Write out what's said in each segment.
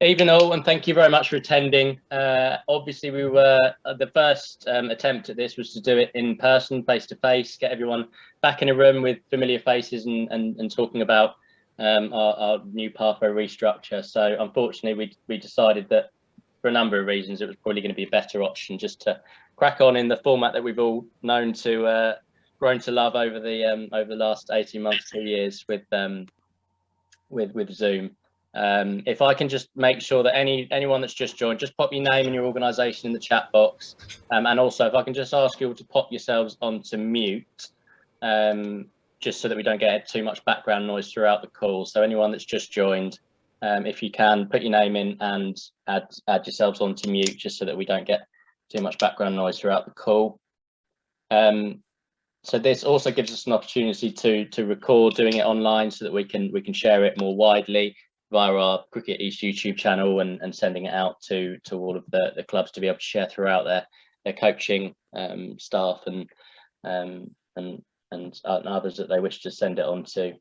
Evening all, and thank you very much for attending. Obviously, we were the first attempt at this was to do it in person, face to face, get everyone back in a room with familiar faces and talking about our new pathway restructure. So unfortunately, we decided that for a number of reasons, it was probably going to be a better option just to crack on in the format that we've all known to grown to love over the last 18 months, 2 years with Zoom. If I can just make sure that anyone that's just joined, just pop your name and your organisation in the chat box, and also if I can just ask you all to pop yourselves onto mute, just so that we don't get too much background noise throughout the call. So anyone that's just joined, if you can put your name in and add yourselves onto mute, just so that we don't get too much background noise throughout the call. So this also gives us an opportunity to record doing it online, so that we can share it more widely via our Cricket East YouTube channel and sending it out to all of the clubs to be able to share throughout their coaching staff and others that they wish to send it on to.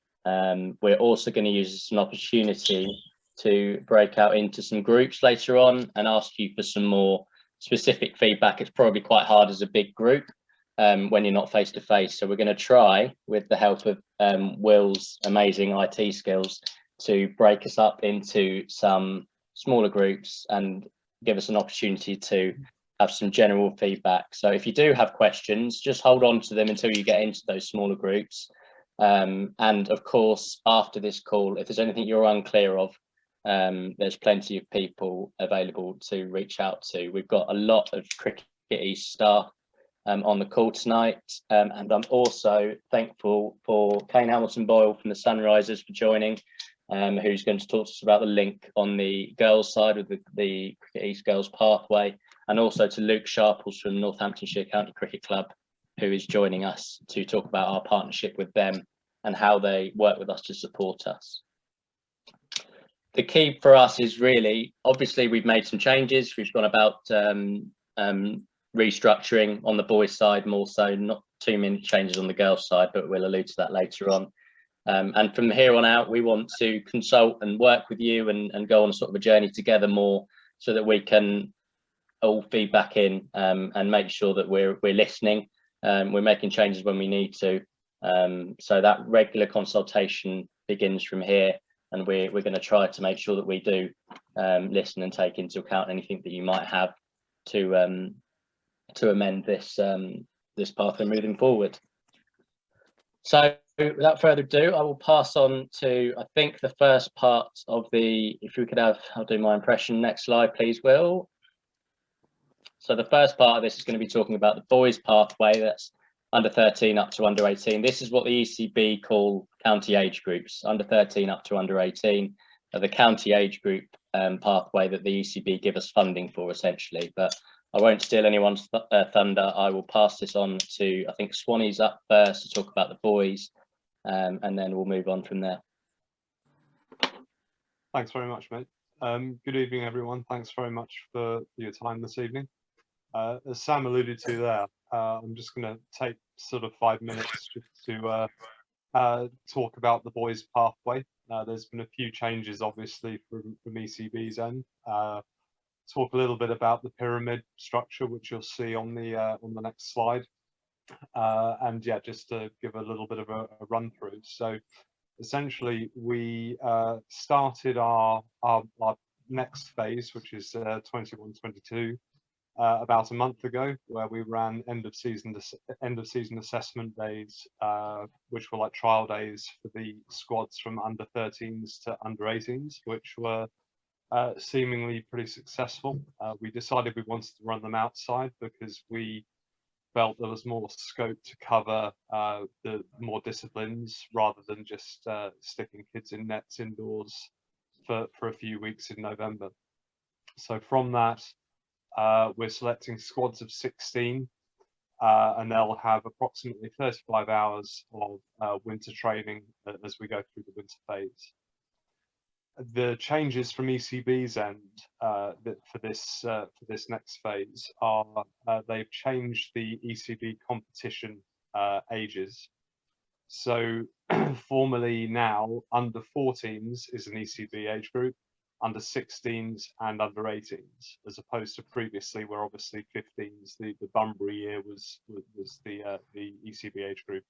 We're also going to use this as an opportunity to break out into some groups later on and ask you for some more specific feedback. It's probably quite hard as a big group when you're not face to face. So we're going to try, with the help of Will's amazing IT skills, to break us up into some smaller groups and give us an opportunity to have some general feedback. So if you do have questions, just hold on to them until you get into those smaller groups. And of course, after this call, if there's anything you're unclear of, there's plenty of people available to reach out to. We've got a lot of Cricket East staff on the call tonight, and I'm also thankful for Kane Hamilton Boyle from the Sunrisers for joining, who's going to talk to us about the link on the girls' side of the Cricket East Girls Pathway, and also to Luke Sharples from Northamptonshire County Cricket Club, who is joining us to talk about our partnership with them and how they work with us to support us. The key for us is really, obviously, we've made some changes. We've gone about restructuring on the boys' side more so, not too many changes on the girls' side, but we'll allude to that later on. And from here on out, we want to consult and work with you and go on sort of a journey together more, so that we can all feed back in and make sure that we're listening. We're making changes when we need to. So that regular consultation begins from here, and we're going to try to make sure that we do listen and take into account anything that you might have to amend this pathway moving forward. So without further ado, I will pass on to, I think, the first part of if we could have, I'll do my impression. Next slide, please, Will. So the first part of this is going to be talking about the boys' pathway, that's under 13 up to under 18. This is what the ECB call county age groups. Under 13 up to under 18 are the county age group pathway that the ECB give us funding for, essentially. But I won't steal anyone's thunder. I will pass this on to, I think Swanee's up first to talk about the boys, and then we'll move on from there. Thanks very much, mate. Good evening, everyone. Thanks very much for your time this evening. As Sam alluded to there, I'm just going to take sort of 5 minutes just to talk about the boys' pathway. There's been a few changes, obviously, from ECB's end. Talk a little bit about the pyramid structure, which you'll see on the next slide, and yeah, just to give a little bit of a run through. So essentially, we started our next phase, which is 21-22, about a month ago, where we ran end of season assessment days, which were like trial days for the squads from under 13s to under 18s, which were seemingly pretty successful. We decided we wanted to run them outside because we felt there was more scope to cover the more disciplines, rather than just sticking kids in nets indoors for a few weeks in November. So from that, we're selecting squads of 16, and they'll have approximately 35 hours of winter training as we go through the winter phase. The changes from ECB's end for this next phase are they've changed the ECB competition ages. So formally now, under 14s is an ECB age group, under 16s and under 18s, as opposed to previously where obviously 15s, the Bunbury year was the ECB age group.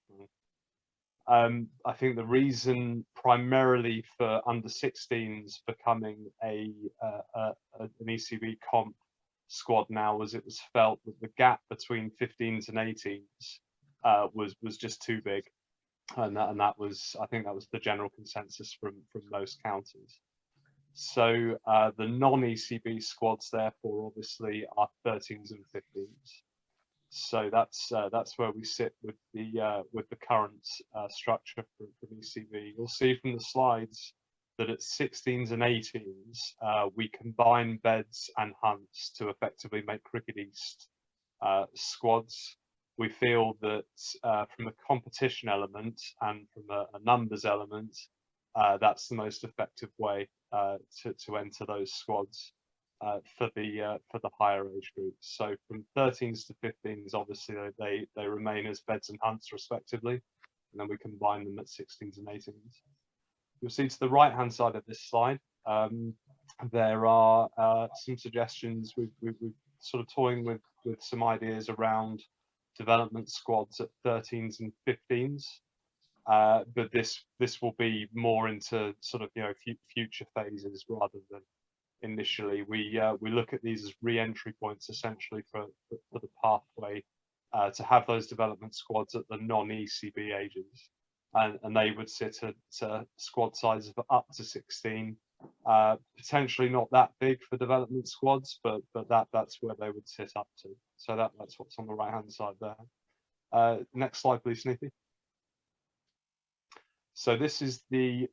I think the reason primarily for under 16s becoming an ECB comp squad now was it was felt that the gap between 15s and 18s was just too big, and that was, I think that was the general consensus from most counties. So the non-ECB squads therefore obviously are 13s and 15s. So that's where we sit with the current structure from ECB. You'll see from the slides that at 16s and 18s we combine beds and hunts to effectively make Cricket East squads. We feel that from a competition element and from a numbers element, that's the most effective way to enter those squads for the higher age groups. So from 13s to 15s, obviously they remain as beds and hunts respectively, and then we combine them at 16s and 18s. You'll see to the right hand side of this slide, there are some suggestions. We've sort of toying with some ideas around development squads at 13s and 15s. But this will be more into sort of future phases rather than initially. We look at these as re-entry points essentially for the pathway to have those development squads at the non-ECB ages, and they would sit at squad sizes of up to 16. Potentially not that big for development squads, but that's where they would sit up to. So that's what's on the right hand side there. Next slide, please, Sneaky. So this is the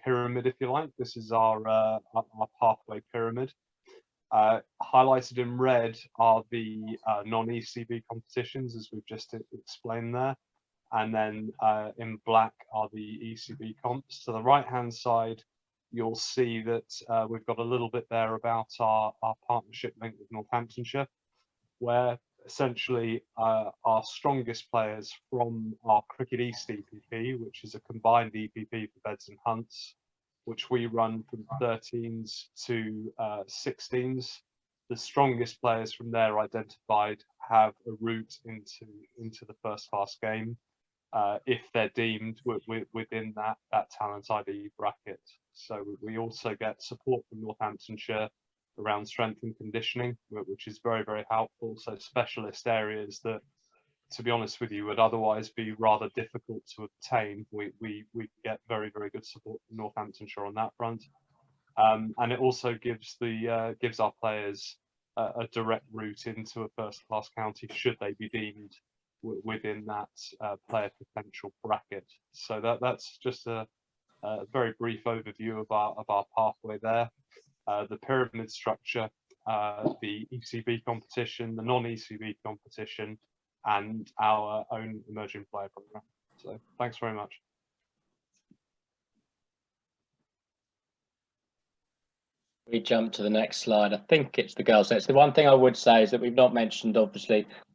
pyramid, if you like. This is our pathway pyramid. Highlighted in red are the non-ECB competitions, as we've just explained there, and then in black are the ECB comps. To the right-hand side, you'll see that we've got a little bit there about our partnership link with Northamptonshire, where essentially our strongest players from our Cricket East EPP, which is a combined EPP for beds and hunts, which we run from 13s to 16s. The strongest players from there identified have a route into the first class game if they're deemed within that talent ID bracket. So we also get support from Northamptonshire around strength and conditioning, which is very, very helpful. So specialist areas that, to be honest with you, would otherwise be rather difficult to obtain, we get very, very good support from Northamptonshire on that front. And it also gives our players a direct route into a first class county should they be deemed within that player potential bracket. So that's just a very brief overview of our pathway there. The pyramid structure, the ECB competition, the non-ECB competition, and our own emerging player program. So thanks very much. We jump to the next slide. I think it's the girls. That's the one thing I would say is that we've not mentioned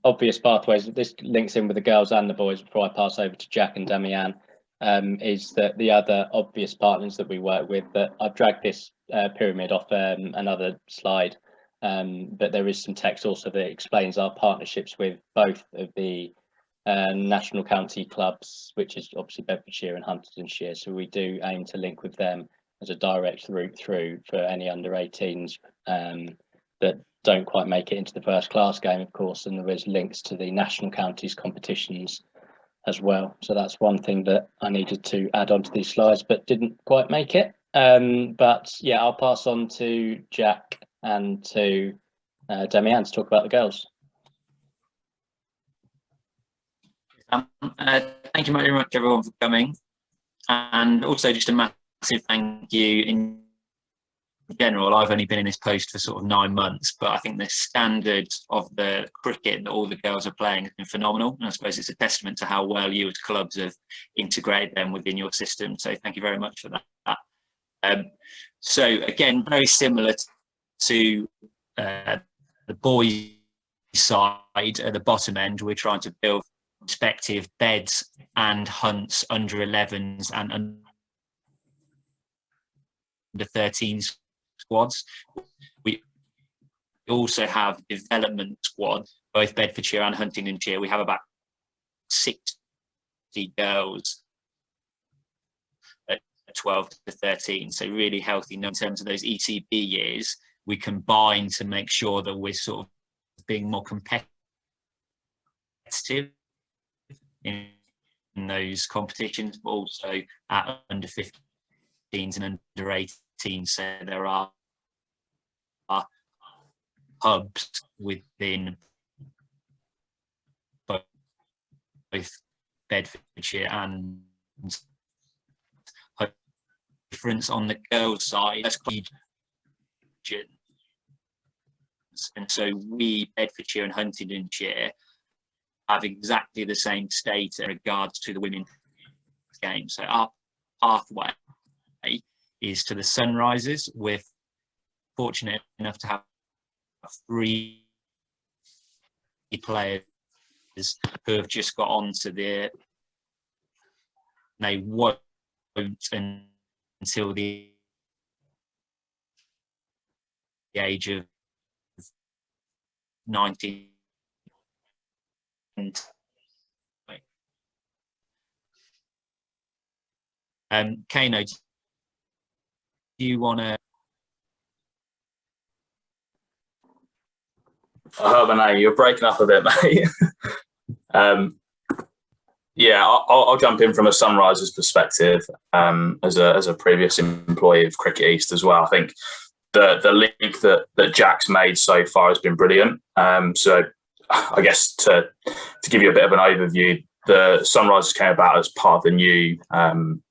obvious pathways. This links in with the girls and the boys before I pass over to Jack and Damian. Is that the other obvious partners that we work with, that I've dragged this pyramid off another slide, but there is some text also that explains our partnerships with both of the national county clubs, which is obviously Bedfordshire and Huntingdonshire. So we do aim to link with them as a direct route through for any under 18s that don't quite make it into the first class game, of course, and there is links to the national counties competitions as well. So that's one thing that I needed to add onto these slides but didn't quite make it. But yeah, I'll pass on to Jack and to Damian to talk about the girls. Thank you very much everyone for coming, and also just a massive thank you in general. I've only been in this post for sort of 9 months, but I think the standard of the cricket that all the girls are playing has been phenomenal, and I suppose it's a testament to how well you as clubs have integrated them within your system. So thank you very much for that. So again, very similar to the boys side at the bottom end, we're trying to build respective beds and hunts under 11s and under 13s squads. We also have development squads, both Bedfordshire and Huntingdonshire. We have about 60 girls at 12 to 13, so really healthy in terms of those ECB years. We combine to make sure that we're sort of being more competitive in those competitions, but also at under 15s and under 18. So there are hubs within both Bedfordshire and difference on the girls' side. And so we, Bedfordshire and Huntingdonshire, have exactly the same state in regards to the women's game. So our pathway is to the Sunrises. We're fortunate enough to have 3 players who have just got onto the. They won't until the age of 19. Kano, do you want to? Herman, you're breaking up a bit, mate. Yeah, I'll jump in from a Sunrisers perspective as a previous employee of Cricket East as well. I think the link that Jack's made so far has been brilliant. So I guess to give you a bit of an overview, the Sunrisers came about as part of the new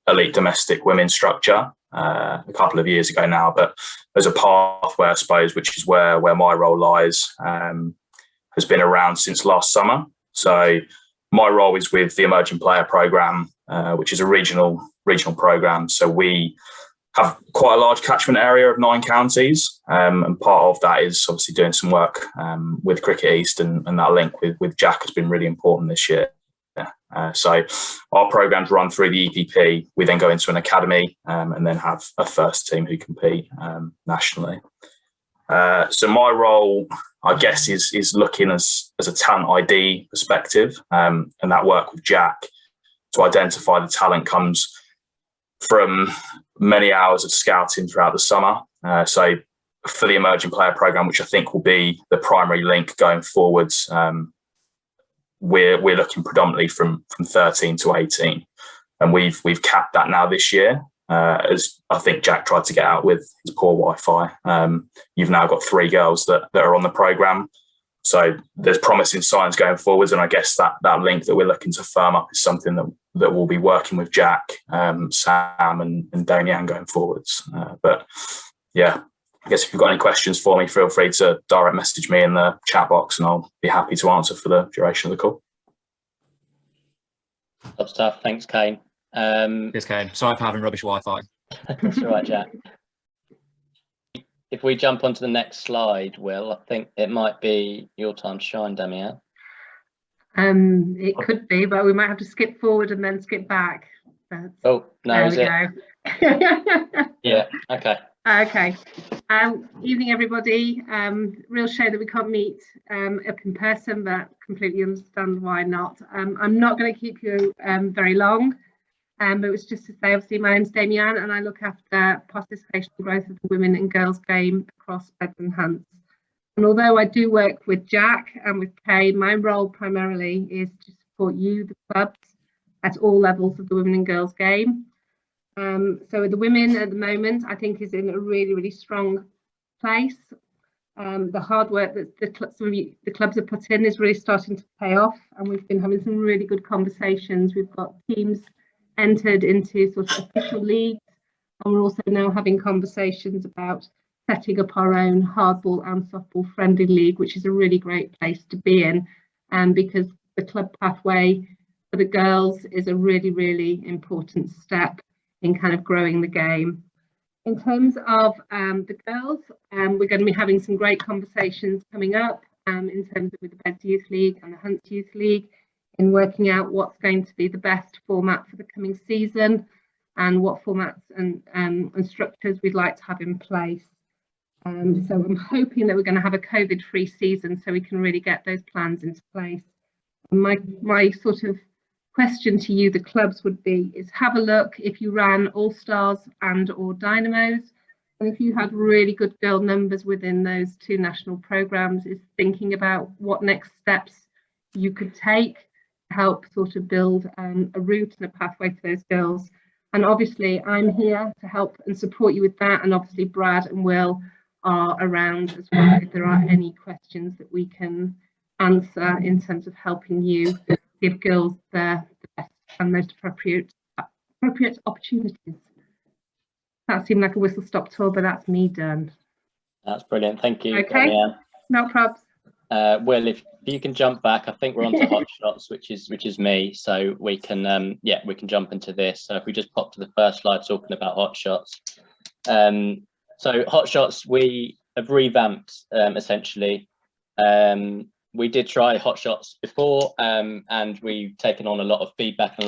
elite domestic women's structure a couple of years ago now, but as a pathway, I suppose, which is where my role lies, has been around since last summer. So my role is with the Emerging Player Programme, which is a regional programme. So we have quite a large catchment area of 9 counties, and part of that is obviously doing some work with Cricket East, and that link with Jack has been really important this year. So our programmes run through the EPP. We then go into an academy and then have a first team who compete nationally. So my role, I guess, is looking as a talent ID perspective, and that work with Jack to identify the talent comes from many hours of scouting throughout the summer. So for the Emerging Player Programme, which I think will be the primary link going forwards, we're looking predominantly from 13 to 18, and we've capped that now this year. As I think Jack tried to get out with his poor Wi-Fi, you've now got 3 girls that are on the programme. So there's promising signs going forwards, and I guess that link that we're looking to firm up is something that we'll be working with Jack, Sam and Damian going forwards. But yeah, I guess if you've got any questions for me, feel free to direct message me in the chat box, and I'll be happy to answer for the duration of the call. Top stuff. Thanks, Kane. Yes, Kane. Sorry for having rubbish Wi-Fi. That's all right, Jack. If we jump onto the next slide, Will, I think it might be your time to shine, Damian. It could be, but we might have to skip forward and then skip back. Oh, no, is it? Go. Yeah, okay. Okay. Evening, everybody. Real shame that we can't meet up in person, but completely understand why not. I'm not going to keep you very long. But it was just to say, obviously, my name's Damian, and I look after participation and growth of the women and girls game across Beds and Hunts. And although I do work with Jack and with Kay, my role primarily is to support you, the clubs, at all levels of the women and girls game. So the women at the moment, I think, is in a really, really strong place. The hard work that the clubs have put in is really starting to pay off, and we've been having some really good conversations. We've got teams entered into sort of official leagues, and we're also now having conversations about setting up our own hardball and softball friendly league, which is a really great place to be in, because the club pathway for the girls is a really, really important step in kind of growing the game. In terms of the girls, we're going to be having some great conversations coming up in terms of with the Beds Youth League and the Hunts Youth League, in working out what's going to be the best format for the coming season and what formats and structures we'd like to have in place. So I'm hoping that we're going to have a COVID-free season so we can really get those plans into place. And my sort of question to you, the clubs, would be is have a look if you ran All Stars and or Dynamos, and if you had really good girl numbers within those two national programs, is thinking about what next steps you could take to help sort of build a route and a pathway for those girls. And obviously I'm here to help and support you with that, and obviously Brad and Will are around as well if there are any questions that we can answer in terms of helping you give girls the best and most appropriate opportunities. That seemed like a whistle-stop tour, but that's me done. That's brilliant. Thank you. Okay, no probs. Will, if you can jump back, I think we're on to Hotshots, which is me. So we can we can jump into this. So if we just pop to the first slide talking about Hotshots. So Hotshots, we have revamped essentially. We did try Hotshots before, and we've taken on a lot of feedback and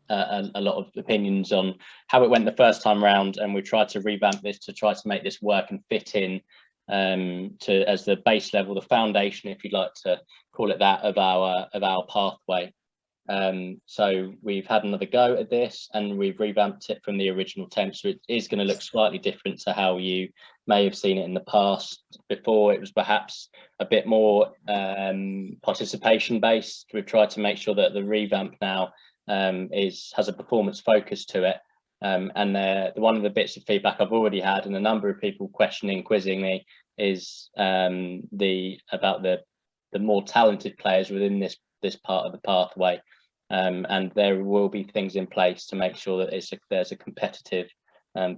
a lot of opinions on how it went the first time round, and we tried to revamp this to try to make this work and fit in as the base level, the foundation, if you'd like to call it that, of our pathway. So we've had another go at this, and we've revamped it from the original template, so it is going to look slightly different to how you may have seen it in the past. Before, it was perhaps a bit more participation based. We've tried to make sure that the revamp now has a performance focus to it, and one of the bits of feedback I've already had, and a number of people quizzing me, is about the more talented players within this part of the pathway, and there will be things in place to make sure that there's a competitive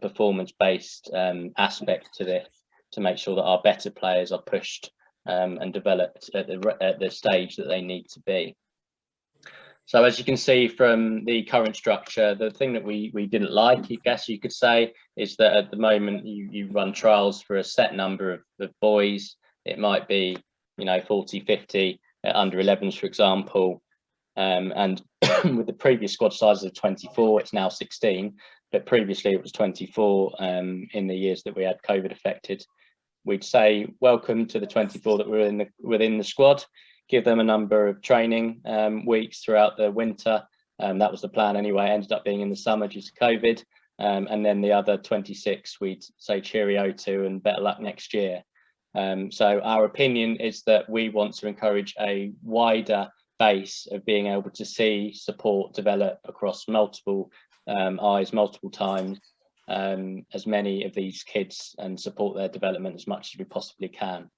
performance-based aspect to this, to make sure that our better players are pushed and developed at the stage that they need to be. So as you can see from the current structure, the thing that we didn't like, I guess you could say, is that at the moment you run trials for a set number of boys. It might be 40, 50 under 11s, for example, and with the previous squad sizes of 24, it's now 16, but previously it was 24 in the years that we had COVID affected. We'd say welcome to the 24 that were within the squad, give them a number of training weeks throughout the winter. That was the plan anyway. It ended up being in the summer due to COVID, and then the other 26 we'd say cheerio to and better luck next year. So our opinion is that we want to encourage a wider base of being able to see support develop across multiple eyes, multiple times, as many of these kids, and support their development as much as we possibly can.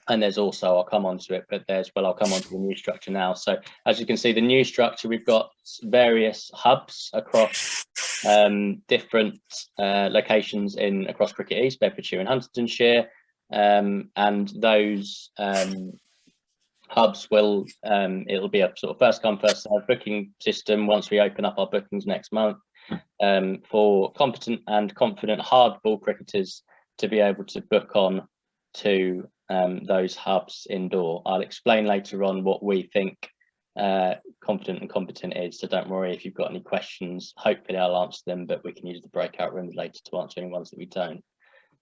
And there's also, I'll come on to it, but I'll come on to the new structure now. So as you can see, the new structure, we've got various hubs across different locations across Cricket East, Bedfordshire and Huntingdonshire, and those hubs will it'll be a sort of first come first served booking system once we open up our bookings next month, for competent and confident hardball cricketers to be able to book on to those hubs indoor. I'll explain later on what we think confident and competent is, so don't worry if you've got any questions. Hopefully I'll answer them, but we can use the breakout rooms later to answer any ones that we don't.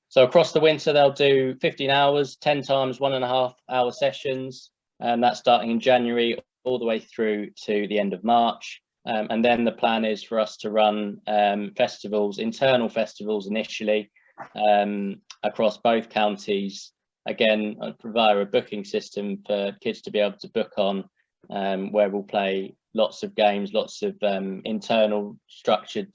So across the winter they'll do 15 hours, 10 times 1.5 hour sessions, and that's starting in January all the way through to the end of March. And then the plan is for us to run festivals, internal festivals initially, across both counties, again via a booking system for kids to be able to book on, where we'll play lots of games, lots of internal structured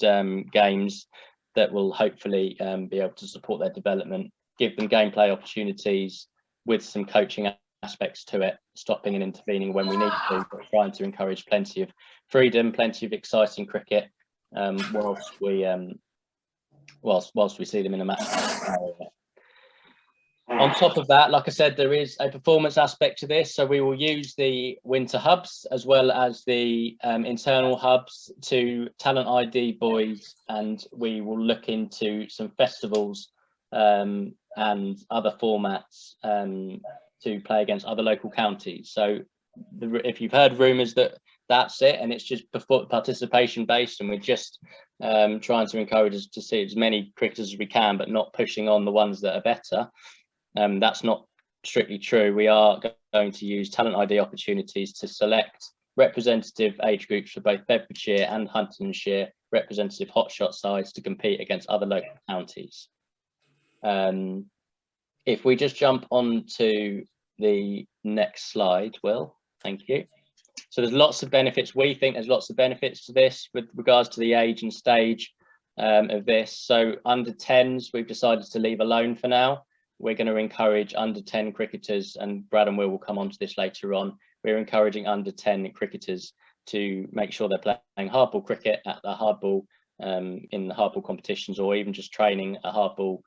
games that will hopefully be able to support their development, give them gameplay opportunities with some coaching aspects to it, stopping and intervening when we need to, but trying to encourage plenty of freedom, plenty of exciting cricket, whilst we see them in a match. On top of that, like I said, there is a performance aspect to this, so we will use the winter hubs as well as the internal hubs to talent ID boys, and we will look into some festivals and other formats to play against other local counties. So if you've heard rumours that that's it and it's just participation based and we're just trying to encourage us to see as many cricketers as we can, but not pushing on the ones that are better. That's not strictly true. We are going to use talent ID opportunities to select representative age groups for both Bedfordshire and Huntingdonshire representative hotshot sides to compete against other local counties. If we just jump on to the next slide, Will, thank you. So there's lots of benefits. We think there's lots of benefits to this with regards to the age and stage of this. So under 10s, we've decided to leave alone for now. We're going to encourage under 10 cricketers, and Brad and Will come on to this later on. We're encouraging under 10 cricketers to make sure they're playing hardball cricket at the hardball in the hardball competitions, or even just training a hardball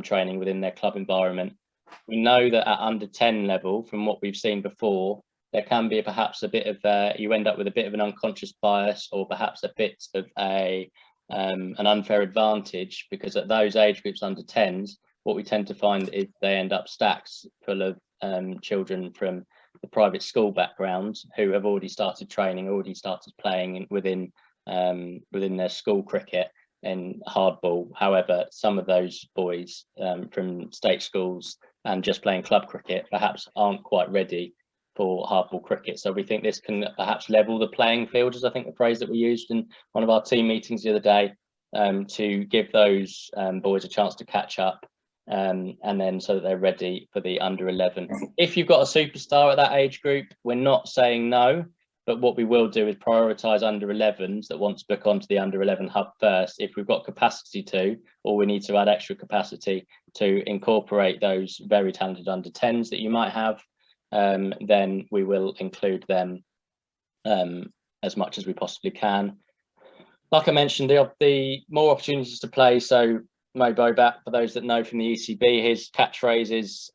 training within their club environment. We know that at under 10 level, from what we've seen before, there can be perhaps a bit of you end up with a bit of an unconscious bias, or perhaps a bit of an unfair advantage, because at those age groups under 10s, what we tend to find is they end up stacks full of children from the private school background who have already started training, already started playing within their school cricket and hardball. However, some of those boys from state schools and just playing club cricket perhaps aren't quite ready for hardball cricket. So we think this can perhaps level the playing field, is I think the phrase that we used in one of our team meetings the other day, to give those boys a chance to catch up, and then so that they're ready for the under 11. If you've got a superstar at that age group, we're not saying no, but what we will do is prioritise under 11s that want to book onto the under 11 hub first. If we've got capacity to, or we need to add extra capacity to incorporate those very talented under 10s that you might have, then we will include them as much as we possibly can. Like I mentioned, the more opportunities to play. So Mo Bobat, for those that know from the ECB, his catchphrase is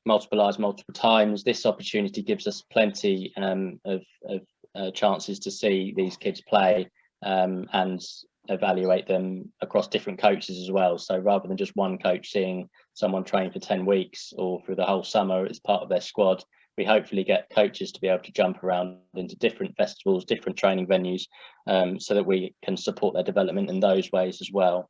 multiple eyes, multiple times. This opportunity gives us plenty of chances to see these kids play and evaluate them across different coaches as well. So rather than just one coach seeing someone train for 10 weeks or through the whole summer as part of their squad, we hopefully get coaches to be able to jump around into different festivals, different training venues, so that we can support their development in those ways as well.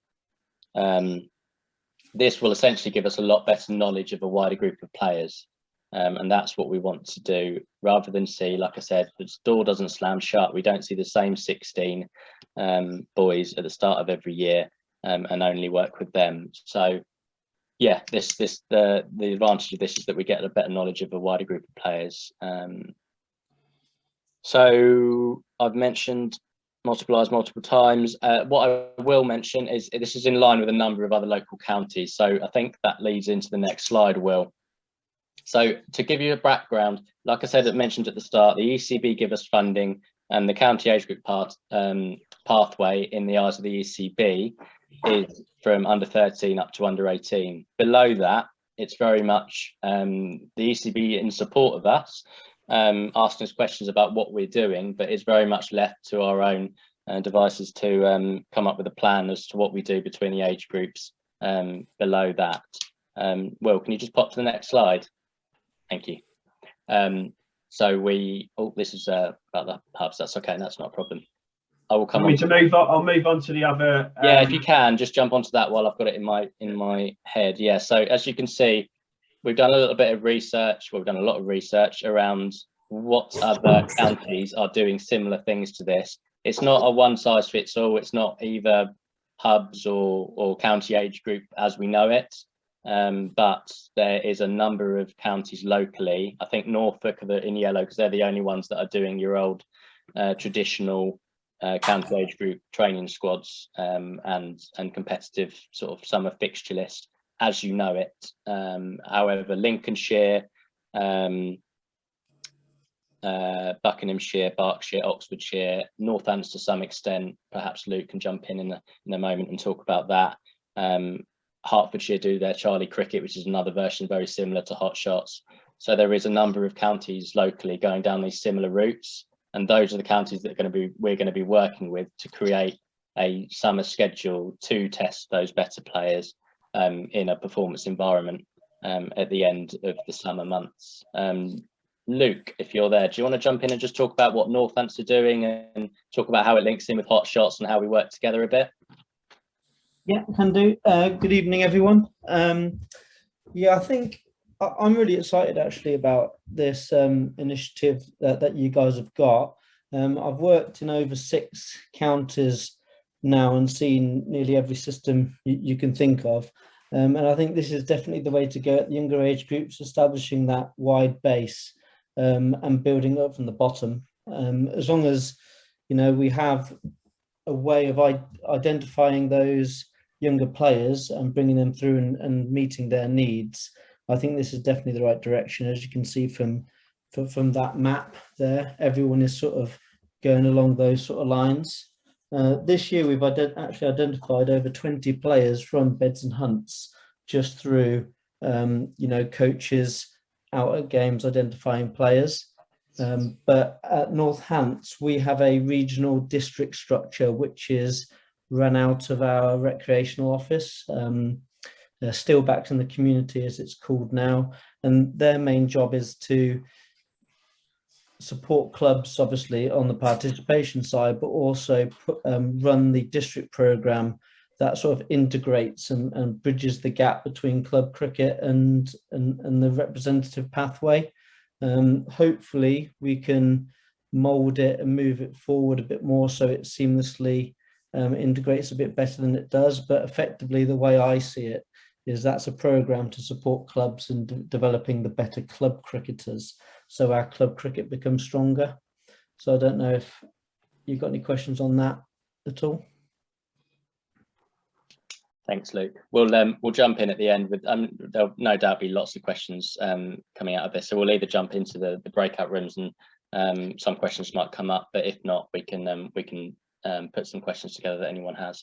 This will essentially give us a lot better knowledge of a wider group of players, and that's what we want to do, rather than see, like I said, the door doesn't slam shut. We don't see the same 16 boys at the start of every year and only work with them. So yeah, the advantage of this is that we get a better knowledge of a wider group of players. So I've mentioned multiple eyes multiple times. What I will mention is this is in line with a number of other local counties. So I think that leads into the next slide, Will. So to give you a background, like I said, I mentioned at the start, the ECB give us funding, and the county age group pathway in the eyes of the ECB is from under 13 up to under 18. Below that, it's very much the ECB in support of us, asking us questions about what we're doing, but it's very much left to our own devices to come up with a plan as to what we do between the age groups below that. Will, can you just pop to the next slide? Thank you. So this is about the hubs. That's okay. That's not a problem. I will come on. I'll move on to the other. Yeah, if you can, just jump onto that while I've got it in my head. Yeah. So as you can see, we've done a little bit of research. We've done a lot of research around what other counties are doing similar things to this. It's not a one size fits all. It's not either hubs or county age group as we know it. But there is a number of counties locally. I think Norfolk are in yellow because they're the only ones that are doing your old traditional county age group training squads and competitive sort of summer fixture list as you know it. However, Lincolnshire, Buckinghamshire, Berkshire, Oxfordshire, Northants to some extent, perhaps Luke can jump in a moment and talk about that. Hertfordshire do their Charlie cricket, which is another version very similar to Hotshots. So there is a number of counties locally going down these similar routes, and those are the counties that we're going to be working with to create a summer schedule to test those better players in a performance environment at the end of the summer months. Luke, if you're there, do you want to jump in and just talk about what Northants are doing and talk about how it links in with Hotshots and how we work together a bit? Yeah, can do. Good evening, everyone. Yeah, I think I'm really excited actually about this initiative that you guys have got. I've worked in over 6 counties now and seen nearly every system you can think of. And I think this is definitely the way to go at the younger age groups, establishing that wide base and building up from the bottom. As long as, we have a way of identifying those younger players and bringing them through and meeting their needs, I think this is definitely the right direction. As you can see from that map there, everyone is sort of going along those sort of lines. This year we've actually identified over 20 players from Beds and Hunts just through coaches out at games identifying players. But at Northants we have a regional district structure which is run out of our recreational office, still back in the community as it's called now, and their main job is to support clubs obviously on the participation side, but also run the district programme that sort of integrates and bridges the gap between club cricket and the representative pathway. Hopefully we can mould it and move it forward a bit more so it seamlessly integrates a bit better than it does. But effectively the way I see it is that's a programme to support clubs in developing the better club cricketers so our club cricket becomes stronger. So I don't know if you've got any questions on that at all. Thanks, Luke. We'll jump in at the end with there'll no doubt be lots of questions coming out of this. So we'll either jump into the breakout rooms and some questions might come up, but if not, we can put some questions together that anyone has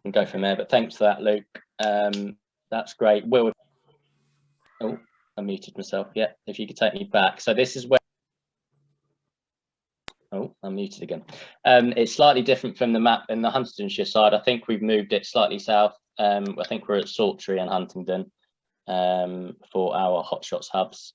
and go from there. But thanks for that, Luke. That's great. Will, oh, I muted myself. Yeah, if you could take me back. So this is where, oh, I'm muted again. It's slightly different from the map in the Huntingdonshire side. I think we've moved it slightly south. I think we're at Saltree and Huntingdon for our Hotshots hubs.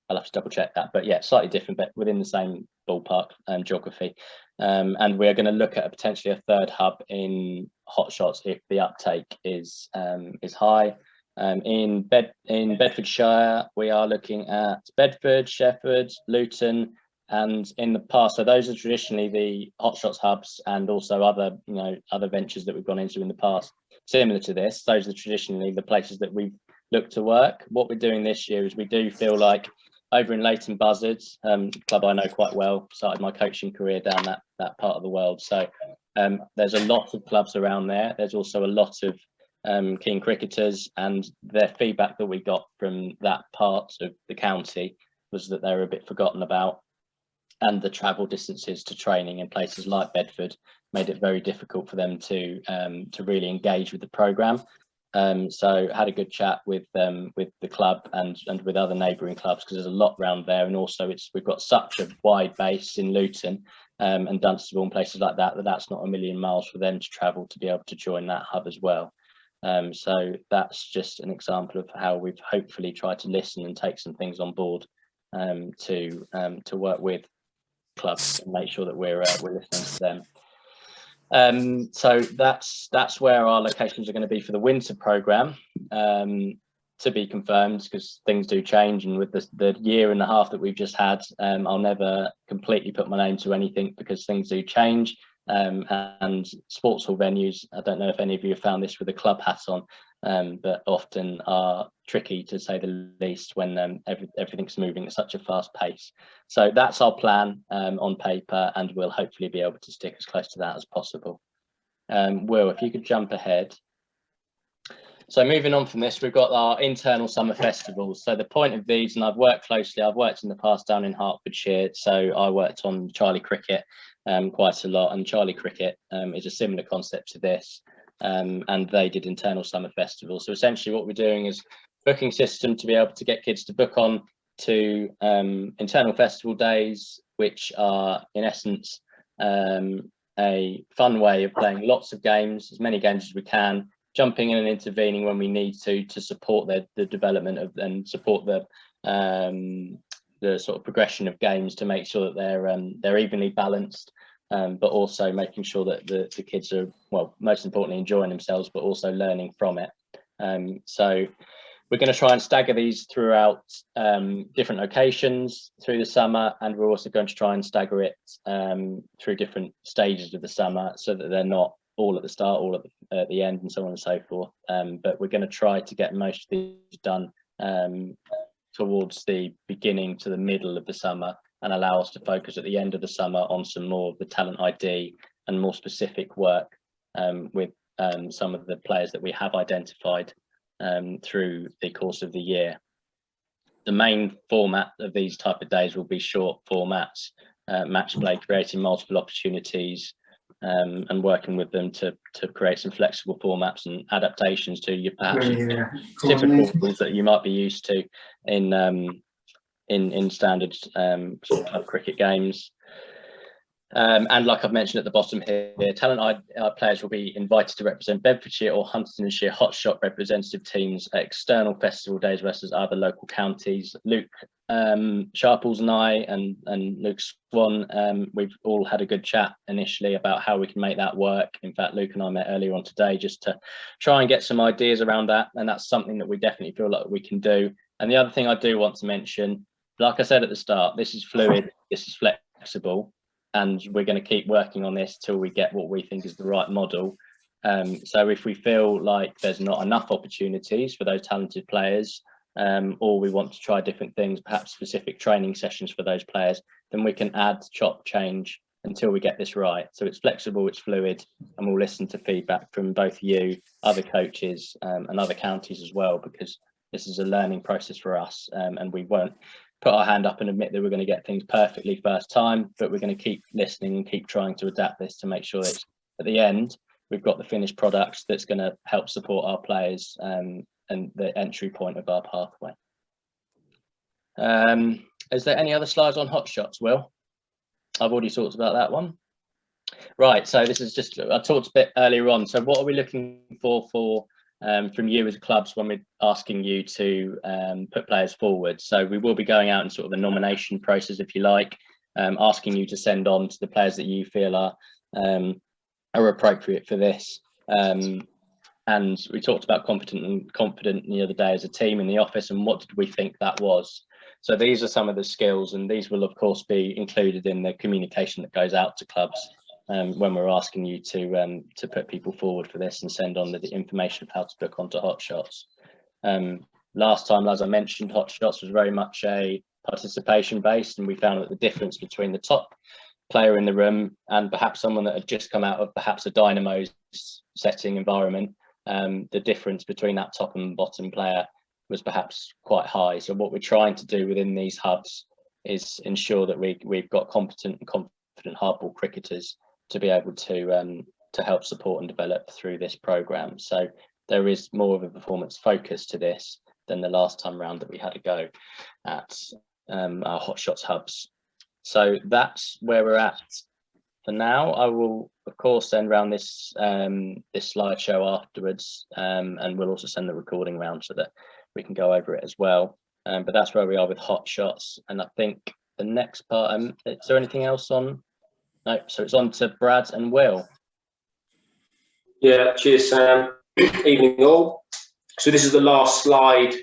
I'll have to double check that, but yeah, slightly different, but within the same ballpark geography. And we're going to look at potentially a 3rd hub in Hotshots if the uptake is high. In Bedfordshire, we are looking at Bedford, Sheffield, Luton, and in the past, so those are traditionally the Hotshots hubs and also other other ventures that we've gone into in the past similar to this. Those are traditionally the places that we've looked to work. What we're doing this year is we do feel like over in Leighton Buzzards, club I know quite well, started my coaching career down that part of the world. So there's a lot of clubs around there. There's also a lot of keen cricketers, and their feedback that we got from that part of the county was that they were a bit forgotten about, and the travel distances to training in places like Bedford made it very difficult for them to really engage with the programme. So had a good chat with the club and with other neighbouring clubs, because there's a lot around there, and also we've got such a wide base in Luton and Dunstable and places like that that's not a million miles for them to travel to be able to join that hub as well. So that's just an example of how we've hopefully tried to listen and take some things on board to work with clubs and make sure that we're listening to them. So that's where our locations are going to be for the winter programme, to be confirmed, because things do change, and with the year and a half that we've just had, I'll never completely put my name to anything because things do change. And sports hall venues, I don't know if any of you have found this with a club hat on, but often are tricky to say the least when everything's moving at such a fast pace. So that's our plan on paper, and we'll hopefully be able to stick as close to that as possible. Will, if you could jump ahead. So moving on from this, we've got our internal summer festivals. So the point of these, and I've worked in the past down in Hertfordshire, so I worked on Charlie Cricket quite a lot, and Charlie Cricket is a similar concept to this, and they did internal summer festivals. So essentially what we're doing is booking system to be able to get kids to book on to internal festival days, which are in essence a fun way of playing lots of games, as many games as we can, jumping in and intervening when we need to support the development of and support the the sort of progression of games to make sure that they're evenly balanced, but also making sure that the kids are, well, most importantly enjoying themselves, but also learning from it. So we're going to try and stagger these throughout different locations through the summer, and we're also going to try and stagger it through different stages of the summer, so that they're not all at the start, all at the end, and so on and so forth. But we're going to try to get most of these done towards the beginning to the middle of the summer, and allow us to focus at the end of the summer on some more of the talent ID and more specific work with some of the players that we have identified through the course of the year. The main format of these type of days will be short formats, match play, creating multiple opportunities, and working with them to create some flexible formats and adaptations to your perhaps different rules that you might be used to in standard sort of club cricket games. And like I've mentioned at the bottom here, talent players will be invited to represent Bedfordshire or Huntingdonshire Hotshot representative teams at external festival days versus other local counties. Luke Sharples and I and Luke Swan, we've all had a good chat initially about how we can make that work. In fact, Luke and I met earlier on today just to try and get some ideas around that, and that's something that we definitely feel like we can do. And the other thing I do want to mention, like I said at the start, this is fluid, this is flexible, and we're going to keep working on this till we get what we think is the right model. So if we feel like there's not enough opportunities for those talented players, or we want to try different things, perhaps specific training sessions for those players, then we can add, chop, change until we get this right. So it's flexible, it's fluid, and we'll listen to feedback from both you, other coaches, and other counties as well, because this is a learning process for us, and we won't put our hand up and admit that we're going to get things perfectly first time, but we're going to keep listening and keep trying to adapt this to make sure that at the end we've got the finished product that's going to help support our players and the entry point of our pathway. Is there any other slides on Hotshots, Will? I've already talked about that one. Right, so this is just, I talked a bit earlier on, so what are we looking for from you as clubs when we're asking you to put players forward? So we will be going out in sort of a nomination process, if you like, asking you to send on to the players that you feel are appropriate for this. And we talked about confident the other day as a team in the office, and what did we think that was? So these are some of the skills, and these will of course be included in the communication that goes out to clubs when we're asking you to put people forward for this and send on the information of how to book onto Hotshots. Last time, as I mentioned, Hotshots was very much a participation based, and we found that the difference between the top player in the room and perhaps someone that had just come out of perhaps a Dynamo's setting environment, the difference between that top and bottom player was perhaps quite high. So what we're trying to do within these hubs is ensure that we've got competent and confident hardball cricketers to be able to help support and develop through this program. So there is more of a performance focus to this than the last time round that we had a go at our Hotshots hubs. So that's where we're at for now. I will of course send around this this slideshow afterwards, and we'll also send the recording round so that we can go over it as well. But that's where we are with Hotshots, and I think the next part, is there anything else on? No, so it's on to Brad and Will. Yeah, cheers, Sam. Evening all. So this is the last slide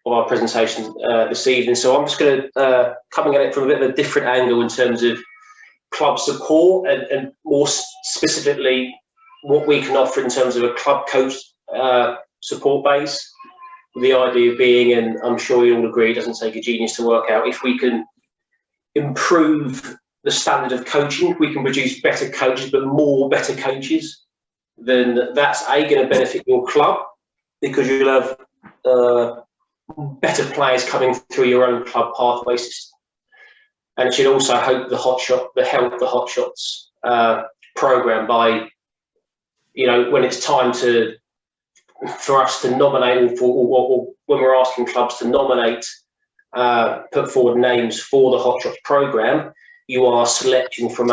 of our presentation this evening. So I'm just going to coming at it from a bit of a different angle in terms of club support and more specifically what we can offer in terms of a club coach support base. The idea being, and I'm sure you all agree, it doesn't take a genius to work out, if we can improve the standard of coaching, we can produce better coaches, but more better coaches, then that's going to benefit your club, because you'll have better players coming through your own club pathway system. And it should also help the Hotshots program by, when it's time for us to nominate, or when we're asking clubs to nominate, put forward names for the Hotshots program, you are selecting from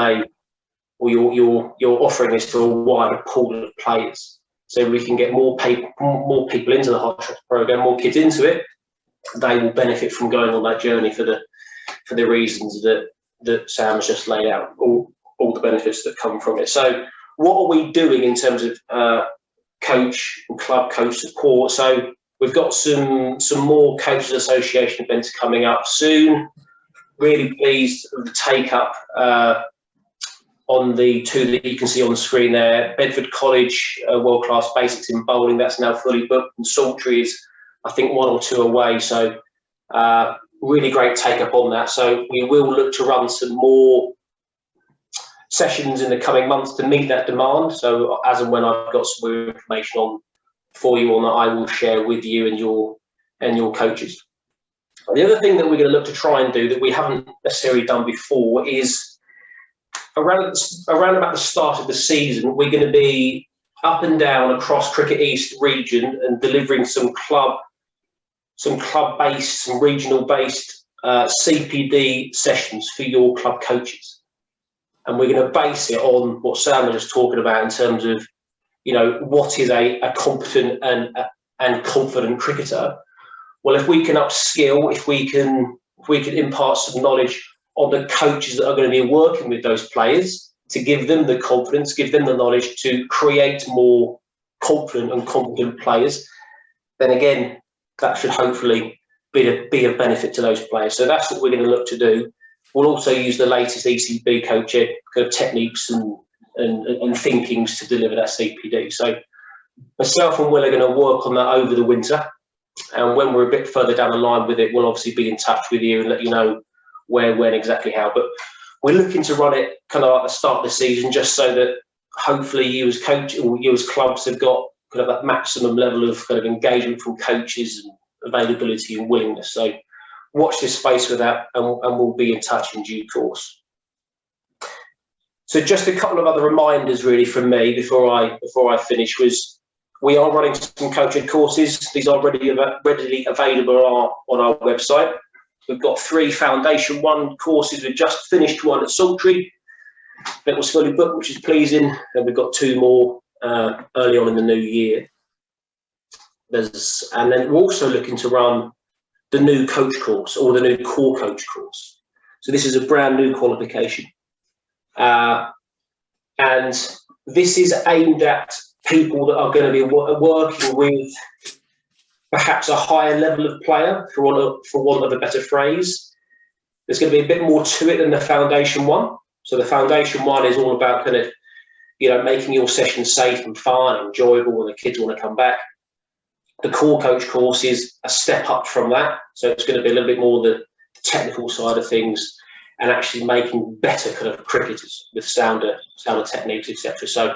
you're offering this to a wider pool of players, so we can get more people into the Hotshots program, more kids into it, they will benefit from going on that journey for the reasons that Sam has just laid out, all the benefits that come from it. So what are we doing in terms of coach and club coach support? So we've got some more Coaches Association events coming up soon. Really pleased with the take up on the two that you can see on the screen there. Bedford College, World Class Basics in Bowling, that's now fully booked, and Saltry is, I think, 1 or 2 away. So really great take up on that. So we will look to run some more sessions in the coming months to meet that demand. So as and when I've got some more information on for you on that, I will share with you and your coaches. The other thing that we're going to look to try and do that we haven't necessarily done before is around about the start of the season, we're going to be up and down across Cricket East region and delivering some club-based, some regional-based CPD sessions for your club coaches. And we're going to base it on what Sam was just talking about in terms of, you know, what is a competent and confident cricketer. Well, if we can upskill, if we can impart some knowledge on the coaches that are going to be working with those players, to give them the confidence, give them the knowledge to create more confident and competent players, then again, that should hopefully be of benefit to those players. So that's what we're going to look to do. We'll also use the latest ECB coach kind of techniques and thinkings to deliver that CPD. So myself and Will are going to work on that over the winter. And when we're a bit further down the line with it, we'll obviously be in touch with you and let you know where, when, exactly how. But we're looking to run it kind of at the start of the season, just so that hopefully you as coach or you as clubs have got kind of that maximum level of kind of engagement from coaches and availability and willingness. So watch this space with that, and we'll be in touch in due course. So just a couple of other reminders really from me before I finish was, we are running some coaching courses. These are readily available on our website. We've got 3 Foundation 1 courses. We've just finished one at Saltry that was fully booked, which is pleasing. And we've got 2 more early on in the new year. And then we're also looking to run the new coach course, or the new core coach course. So this is a brand new qualification. And this is aimed at people that are going to be working with perhaps a higher level of player, for want of a better phrase. There's going to be a bit more to it than the Foundation 1. So the Foundation 1 is all about kind of, you know, making your session safe and fun and enjoyable, and the kids want to come back. The core coach course is a step up from that. So it's going to be a little bit more the technical side of things and actually making better kind of cricketers with sounder techniques, etc. So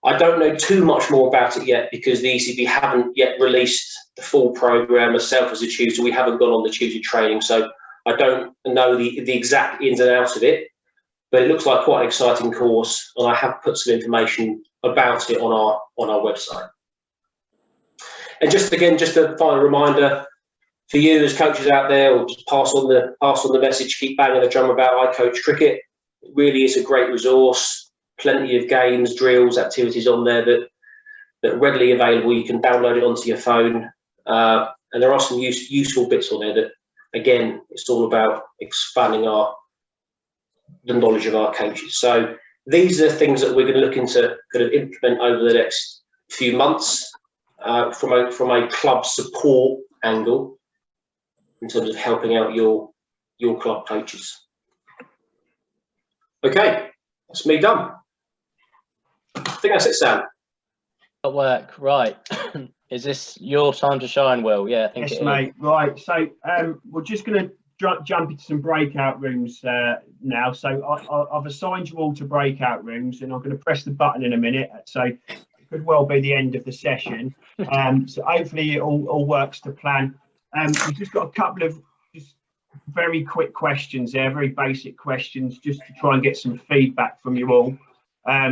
I don't know too much more about it yet, because the ECB haven't yet released the full programme. Myself as a tutor, we haven't gone on the tutor training, so I don't know the exact ins and outs of it, but it looks like quite an exciting course, and I have put some information about it on our website. And just a final reminder for you as coaches out there, or just pass on the message, keep banging the drum about I Coach Cricket. It really is a great resource. Plenty of games, drills, activities on there that are readily available. You can download it onto your phone. And there are some useful bits on there that, again, it's all about expanding the knowledge of our coaches. So these are the things that we're going to look into kind of implement over the next few months from a club support angle in terms of helping out your club coaches. Okay, that's me done. I think that's it, Sam. At work, right. Is this your time to shine, Will? Yeah, I think Yes, it mate. Right. So we're just going to jump into some breakout rooms now. So I've assigned you all to breakout rooms, and I'm going to press the button in a minute. So it could well be the end of the session. So hopefully it all works to plan. We've just got a couple of just very quick questions there, very basic questions, just to try and get some feedback from you all.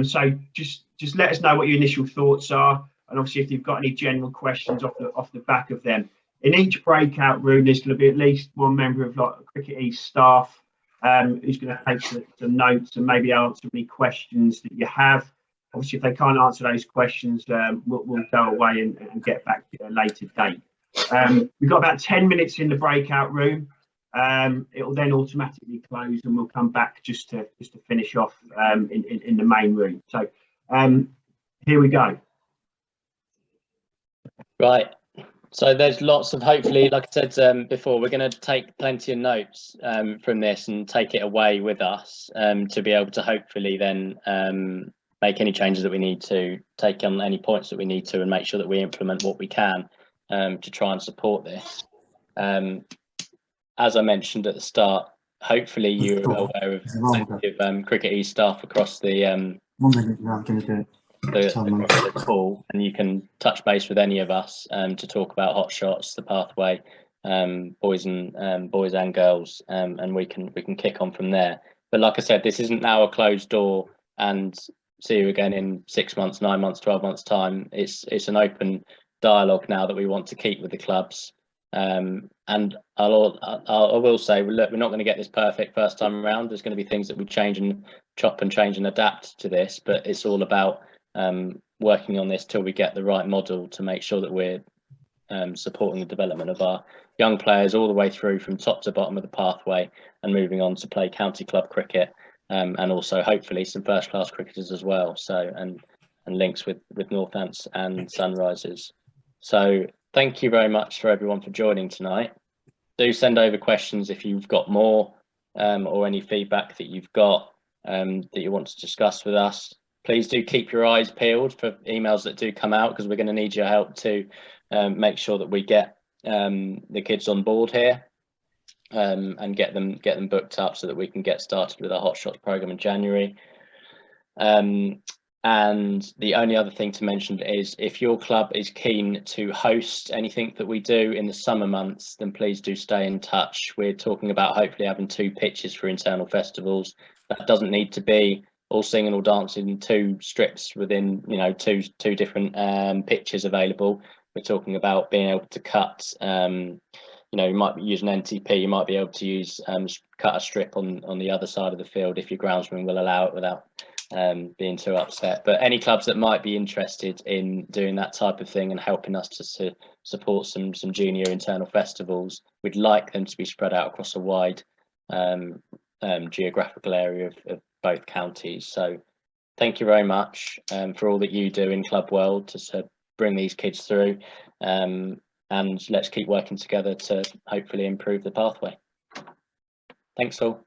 So just let us know what your initial thoughts are, and obviously if you've got any general questions off the back of them. In each breakout room, there's going to be at least one member of Cricket East staff who's going to take some notes and maybe answer any questions that you have. Obviously, if they can't answer those questions, we'll go away and get back at a later date. We've got about 10 minutes in the breakout room. It will then automatically close, and we'll come back just to finish off in the main room. So here we go. Right. So there's lots of, hopefully, like I said before, we're going to take plenty of notes from this and take it away with us to be able to hopefully then make any changes that we need to, take on any points that we need to, and make sure that we implement what we can to try and support this. As I mentioned at the start, hopefully you're aware of plenty of Cricket East staff across the call, and you can touch base with any of us to talk about Hotshots, the pathway, boys and girls, and we can kick on from there. But like I said, this isn't now a closed door and see you again in 6 months, 9 months, 12 months time. It's an open dialogue now that we want to keep with the clubs. And I will say, look, we're not going to get this perfect first time around. There's going to be things that we change and chop and change and adapt to this, but it's all about working on this till we get the right model to make sure that we're supporting the development of our young players all the way through from top to bottom of the pathway and moving on to play county club cricket, and also hopefully some first class cricketers as well. So and links with Northants and Sunrisers. So thank you very much for everyone for joining tonight. Do send over questions if you've got more or any feedback that you've got that you want to discuss with us. Please do keep your eyes peeled for emails that do come out, because we're going to need your help to make sure that we get the kids on board here and get them booked up so that we can get started with our Hotshots program in January. And the only other thing to mention is, if your club is keen to host anything that we do in the summer months, then please do stay in touch. We're talking about hopefully having 2 pitches for internal festivals. That doesn't need to be all singing or dancing, 2 strips within, two different pitches available. We're talking about being able to cut, you might use an NTP, you might be able to use cut a strip on the other side of the field if your groundsman will allow it without being too upset. But any clubs that might be interested in doing that type of thing and helping us to support some junior internal festivals, we'd like them to be spread out across a wide geographical area of both counties. So thank you very much for all that you do in club world to bring these kids through, and let's keep working together to hopefully improve the pathway. Thanks all.